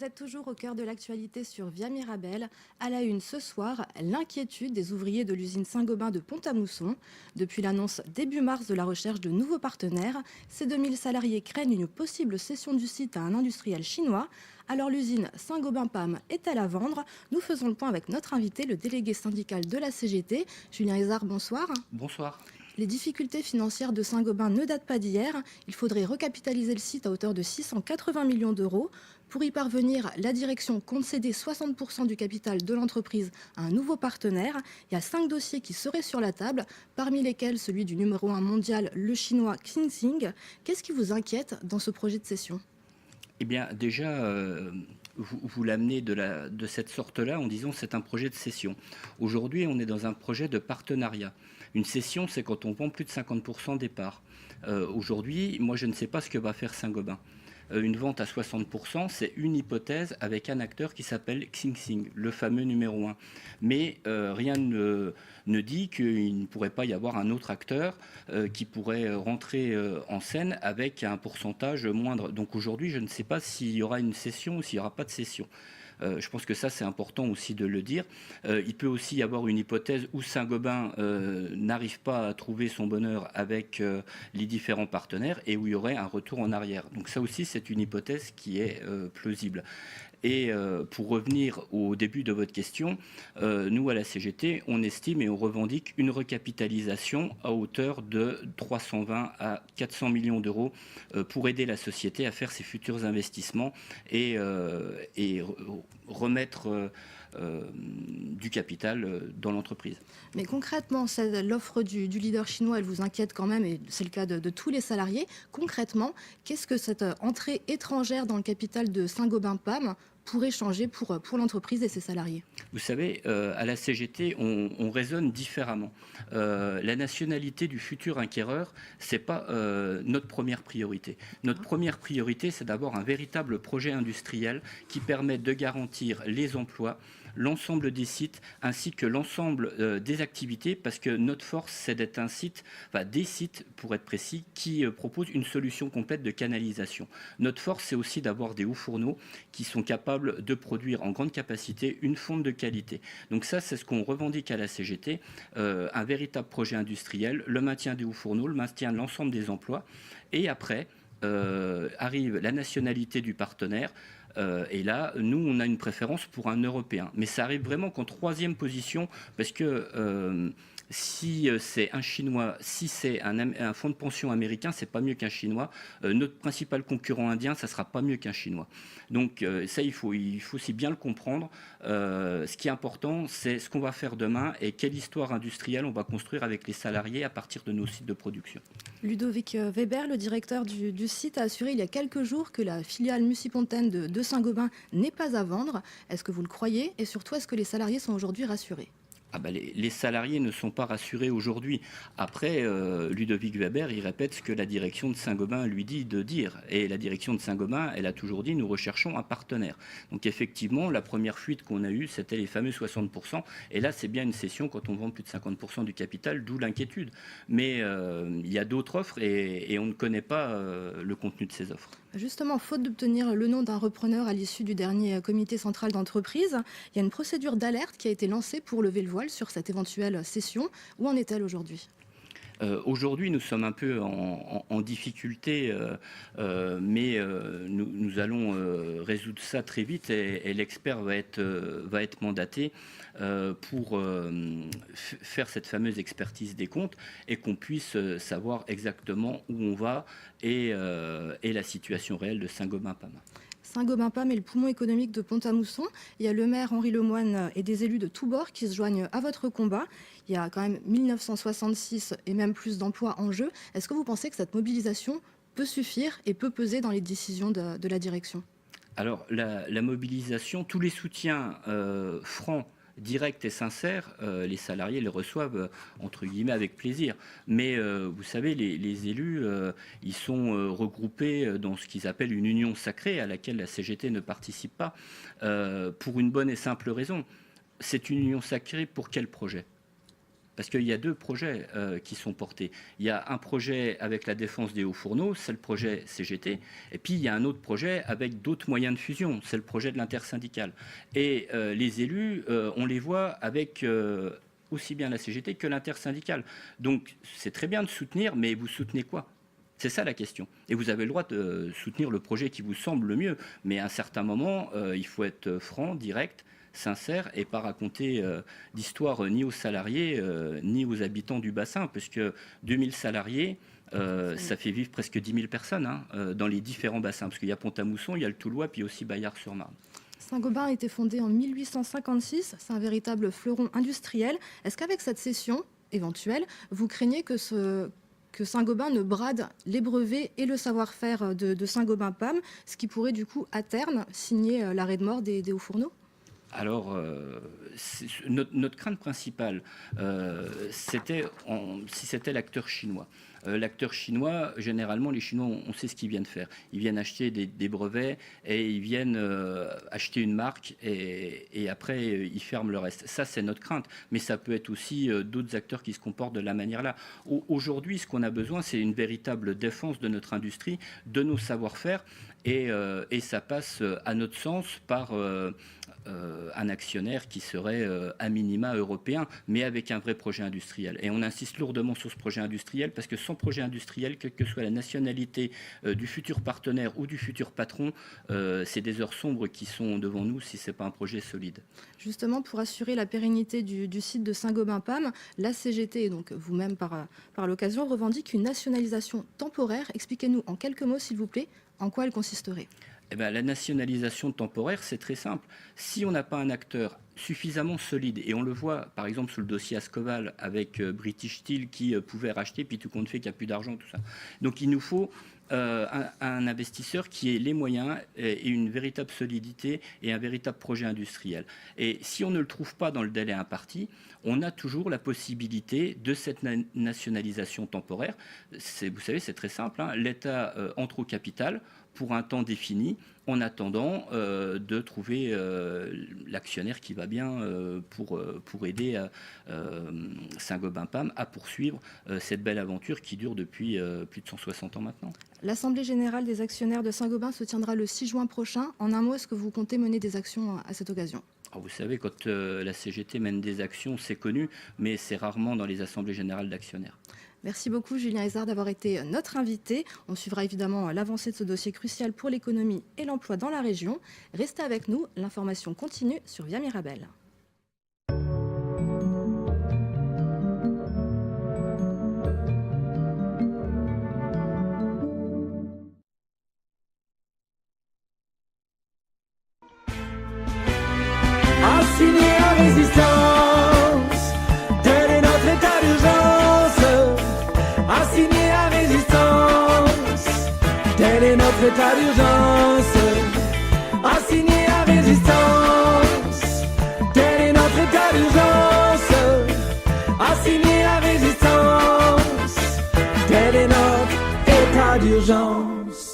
Vous êtes toujours au cœur de l'actualité sur Via Mirabel. À la une ce soir, l'inquiétude des ouvriers de l'usine Saint-Gobain de Pont-à-Mousson. Depuis l'annonce début mars de la recherche de nouveaux partenaires, ces 2000 salariés craignent une possible cession du site à un industriel chinois. Alors l'usine Saint-Gobain-PAM est-elle à vendre? Nous faisons le point avec notre invité, le délégué syndical de la CGT. Julien Hézard, bonsoir. Bonsoir. Les difficultés financières de Saint-Gobain ne datent pas d'hier. Il faudrait recapitaliser le site à hauteur de 680 millions d'euros. Pour y parvenir, la direction compte céder 60% du capital de l'entreprise à un nouveau partenaire. Il y a 5 dossiers qui seraient sur la table, parmi lesquels celui du numéro 1 mondial, le chinois Xinxing. Qu'est-ce qui vous inquiète dans ce projet de cession? Eh bien, déjà, vous l'amenez de cette sorte-là en disant que c'est un projet de cession. Aujourd'hui, on est dans un projet de partenariat. Une cession, c'est quand on vend plus de 50% des parts. Aujourd'hui, moi, je ne sais pas ce que va faire Saint-Gobain. Une vente à 60%, c'est une hypothèse avec un acteur qui s'appelle Xinxing, le fameux numéro 1. Mais rien ne dit qu'il ne pourrait pas y avoir un autre acteur qui pourrait rentrer en scène avec un pourcentage moindre. Donc aujourd'hui, je ne sais pas s'il y aura une cession ou s'il n'y aura pas de cession. Je pense que ça, c'est important aussi de le dire. Il peut aussi y avoir une hypothèse où Saint-Gobain n'arrive pas à trouver son bonheur avec les différents partenaires et où il y aurait un retour en arrière. Donc ça aussi, c'est une hypothèse qui est plausible. Et pour revenir au début de votre question, nous, à la CGT, on estime et on revendique une recapitalisation à hauteur de 320 à 400 millions d'euros pour aider la société à faire ses futurs investissements et remettre du capital dans l'entreprise. Mais concrètement, l'offre du leader chinois, elle vous inquiète quand même, et c'est le cas de tous les salariés. Concrètement, qu'est-ce que cette entrée étrangère dans le capital de Saint-Gobain-PAM pourrait changer pour l'entreprise et ses salariés? Vous savez, à la CGT, on raisonne différemment. La nationalité du futur acquéreur, ce n'est pas notre première priorité. Notre première priorité, c'est d'avoir un véritable projet industriel qui permette de garantir les emplois, l'ensemble des sites ainsi que l'ensemble des activités, parce que notre force, c'est d'être un site, enfin des sites pour être précis, qui proposent une solution complète de canalisation. Notre force, c'est aussi d'avoir des hauts fourneaux qui sont capables de produire en grande capacité une fonte de qualité. Donc ça, c'est ce qu'on revendique à la CGT, un véritable projet industriel, le maintien des hauts fourneaux, le maintien de l'ensemble des emplois, et après arrive la nationalité du partenaire. Et là, nous, on a une préférence pour un Européen. Mais ça arrive vraiment qu'en troisième position, parce que si c'est un Chinois, si c'est un fonds de pension américain, c'est pas mieux qu'un Chinois. Notre principal concurrent indien, ça sera pas mieux qu'un Chinois. Donc ça, il faut aussi bien le comprendre. Ce qui est important, c'est ce qu'on va faire demain et quelle histoire industrielle on va construire avec les salariés à partir de nos sites de production. Ludovic Weber, le directeur du site, a assuré il y a quelques jours que la filiale Mucipontaine de Saint-Gobain n'est pas à vendre. Est-ce que vous le croyez? Et surtout, est-ce que les salariés sont aujourd'hui rassurés? Ah bah les salariés ne sont pas rassurés aujourd'hui. Après, Ludovic Weber, il répète ce que la direction de Saint-Gobain lui dit de dire. Et la direction de Saint-Gobain, elle a toujours dit, nous recherchons un partenaire. Donc effectivement, la première fuite qu'on a eue, c'était les fameux 60%. Et là, c'est bien une cession quand on vend plus de 50% du capital, d'où l'inquiétude. Mais il y a d'autres offres et on ne connaît pas le contenu de ces offres. Justement, faute d'obtenir le nom d'un repreneur à l'issue du dernier comité central d'entreprise, il y a une procédure d'alerte qui a été lancée pour lever le voile sur cette éventuelle cession. Où en est-elle aujourd'hui? Aujourd'hui, nous sommes un peu en difficulté, mais nous allons résoudre ça très vite et l'expert va être mandaté pour faire cette fameuse expertise des comptes et qu'on puisse savoir exactement où on va et la situation réelle de Saint-Gobain-PAM. Saint-Gobain-PAM est le poumon économique de Pont-à-Mousson. Il y a le maire Henri Lemoine et des élus de tous bords qui se joignent à votre combat. Il y a quand même 1966 et même plus d'emplois en jeu. Est-ce que vous pensez que cette mobilisation peut suffire et peut peser dans les décisions de la direction? Alors, la mobilisation, tous les soutiens francs, directs et sincères, les salariés les reçoivent, entre guillemets, avec plaisir. Mais vous savez, les élus, ils sont regroupés dans ce qu'ils appellent une union sacrée à laquelle la CGT ne participe pas, pour une bonne et simple raison. C'est une union sacrée pour quel projet? Parce qu'il y a deux projets qui sont portés. Il y a un projet avec la défense des hauts fourneaux, c'est le projet CGT, et puis il y a un autre projet avec d'autres moyens de fusion, c'est le projet de l'intersyndicale. Et les élus, on les voit avec aussi bien la CGT que l'intersyndicale. Donc c'est très bien de soutenir, mais vous soutenez quoi ? C'est ça la question. Et vous avez le droit de soutenir le projet qui vous semble le mieux, mais à un certain moment, il faut être franc, direct, sincère et pas raconter d'histoire ni aux salariés ni aux habitants du bassin, puisque 2000 salariés, ça fait vivre presque 10 000 personnes dans les différents bassins, parce qu'il y a Pont-à-Mousson, il y a le Toulois, puis aussi Bayard-sur-Marne. Saint-Gobain a été fondé en 1856, c'est un véritable fleuron industriel. Est-ce qu'avec cette cession éventuelle, vous craignez que Saint-Gobain ne brade les brevets et le savoir-faire de Saint-Gobain PAM, ce qui pourrait du coup à terme signer l'arrêt de mort des hauts fourneaux ? Alors, notre crainte principale, c'était si c'était l'acteur chinois. L'acteur chinois, généralement, les Chinois, on sait ce qu'ils viennent faire. Ils viennent acheter des brevets et ils viennent acheter une marque et après, ils ferment le reste. Ça, c'est notre crainte. Mais ça peut être aussi d'autres acteurs qui se comportent de la manière-là. Aujourd'hui, ce qu'on a besoin, c'est une véritable défense de notre industrie, de nos savoir-faire. Et ça passe, à notre sens, par un actionnaire qui serait à minima européen, mais avec un vrai projet industriel. Et on insiste lourdement sur ce projet industriel, parce que sans projet industriel, quelle que soit la nationalité du futur partenaire ou du futur patron, c'est des heures sombres qui sont devant nous si ce n'est pas un projet solide. Justement, pour assurer la pérennité du site de Saint-Gobain PAM, la CGT, et donc vous-même par l'occasion, revendique une nationalisation temporaire. Expliquez-nous en quelques mots, s'il vous plaît, en quoi elle consisterait. Eh bien, la nationalisation temporaire, c'est très simple. Si on n'a pas un acteur suffisamment solide, et on le voit par exemple sous le dossier Ascoval avec British Steel qui pouvait racheter, puis tout compte fait qu'il n'y a plus d'argent, tout ça. Donc il nous faut un investisseur qui ait les moyens et une véritable solidité et un véritable projet industriel. Et si on ne le trouve pas dans le délai imparti, on a toujours la possibilité de cette nationalisation temporaire. Vous savez, c'est très simple, l'État entre au capital pour un temps défini, en attendant de trouver l'actionnaire qui va bien pour aider Saint-Gobain PAM à poursuivre cette belle aventure qui dure depuis plus de 160 ans maintenant. L'Assemblée générale des actionnaires de Saint-Gobain se tiendra le 6 juin prochain. En un mot, est-ce que vous comptez mener des actions à cette occasion ? Alors vous savez, quand la CGT mène des actions, c'est connu, mais c'est rarement dans les assemblées générales d'actionnaires. Merci beaucoup Julien Hézard d'avoir été notre invité. On suivra évidemment l'avancée de ce dossier crucial pour l'économie et l'emploi dans la région. Restez avec nous, l'information continue sur Via Mirabel. Assigné à résistance, tel est notre état d'urgence. Assigné à résistance, tel est notre état d'urgence. Assigné à résistance, tel est notre état d'urgence. Assigné à résistance, tel est notre état d'urgence.